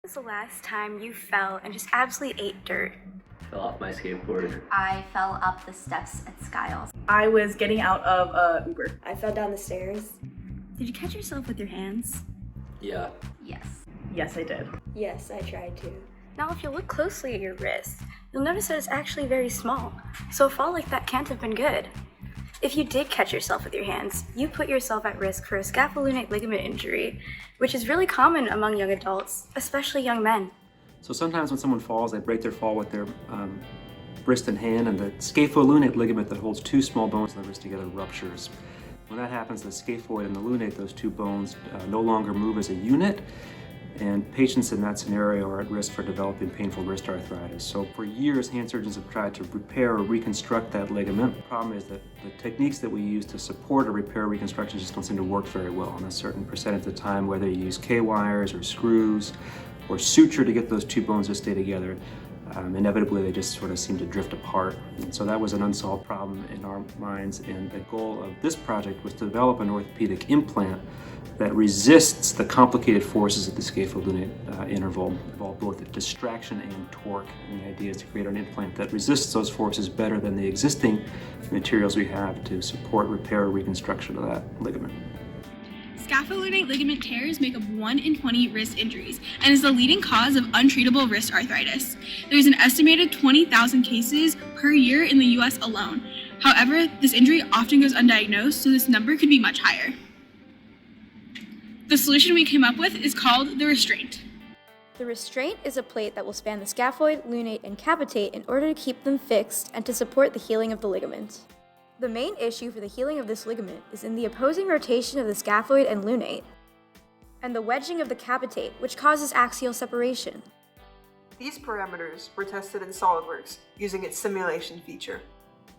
Was the last time you fell and just absolutely ate dirt? Fell off my skateboard. I fell up the steps at Skiles. I was getting out of Uber. I fell down the stairs. Did you catch yourself with your hands? Yeah. Yes. Yes, I did. Yes, I tried to. Now if you look closely at your wrist, you'll notice that it's actually very small, so a fall like that can't have been good. If you did catch yourself with your hands, you put yourself at risk for a scapholunate ligament injury, which is really common among young adults, especially young men. So sometimes when someone falls, they break their fall with their wrist and hand, and the scapholunate ligament that holds two small bones in the wrist together ruptures. When that happens, the scaphoid and the lunate, those two bones, no longer move as a unit, and patients in that scenario are at risk for developing painful wrist arthritis. So for years, hand surgeons have tried to repair or reconstruct that ligament. The problem is that the techniques that we use to support or repair reconstruction just don't seem to work very well. And a certain percentage of the time, whether you use K-wires or screws or suture to get those two bones to stay together, inevitably they just sort of seem to drift apart. And so that was an unsolved problem in our minds, and the goal of this project was to develop an orthopedic implant that resists the complicated forces of the scapholunate interval, involve both distraction and torque. And the idea is to create an implant that resists those forces better than the existing materials we have to support repair or reconstruction of that ligament. Scapholunate ligament tears make up 1 in 20 wrist injuries and is the leading cause of untreatable wrist arthritis. There's an estimated 20,000 cases per year in the US alone. However, this injury often goes undiagnosed, so this number could be much higher. The solution we came up with is called the restraint. The restraint is a plate that will span the scaphoid, lunate, and capitate in order to keep them fixed and to support the healing of the ligament. The main issue for the healing of this ligament is in the opposing rotation of the scaphoid and lunate, and the wedging of the capitate, which causes axial separation. These parameters were tested in SOLIDWORKS using its simulation feature.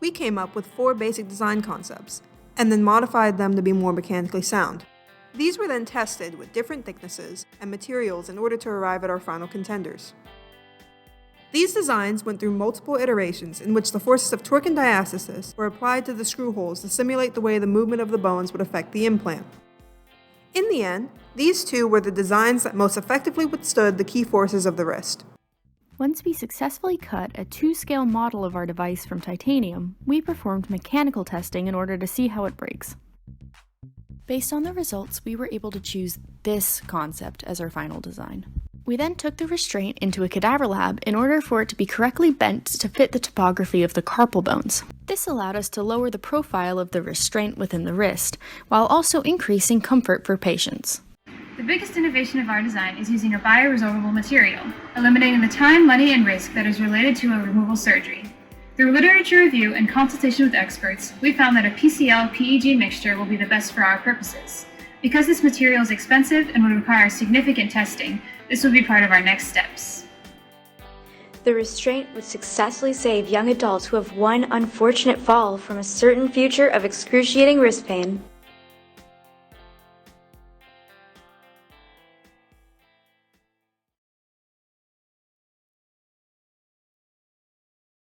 We came up with 4 basic design concepts, and then modified them to be more mechanically sound. These were then tested with different thicknesses and materials in order to arrive at our final contenders. These designs went through multiple iterations in which the forces of torque and diastasis were applied to the screw holes to simulate the way the movement of the bones would affect the implant. In the end, these two were the designs that most effectively withstood the key forces of the wrist. Once we successfully cut a 2-scale model of our device from titanium, we performed mechanical testing in order to see how it breaks. Based on the results, we were able to choose this concept as our final design. We then took the restraint into a cadaver lab in order for it to be correctly bent to fit the topography of the carpal bones. This allowed us to lower the profile of the restraint within the wrist, while also increasing comfort for patients. The biggest innovation of our design is using a bioresorbable material, eliminating the time, money, and risk that is related to a removal surgery. Through literature review and consultation with experts, we found that a PCL-PEG mixture will be the best for our purposes. Because this material is expensive and would require significant testing, this will be part of our next steps. The restraint would successfully save young adults who have one unfortunate fall from a certain future of excruciating wrist pain.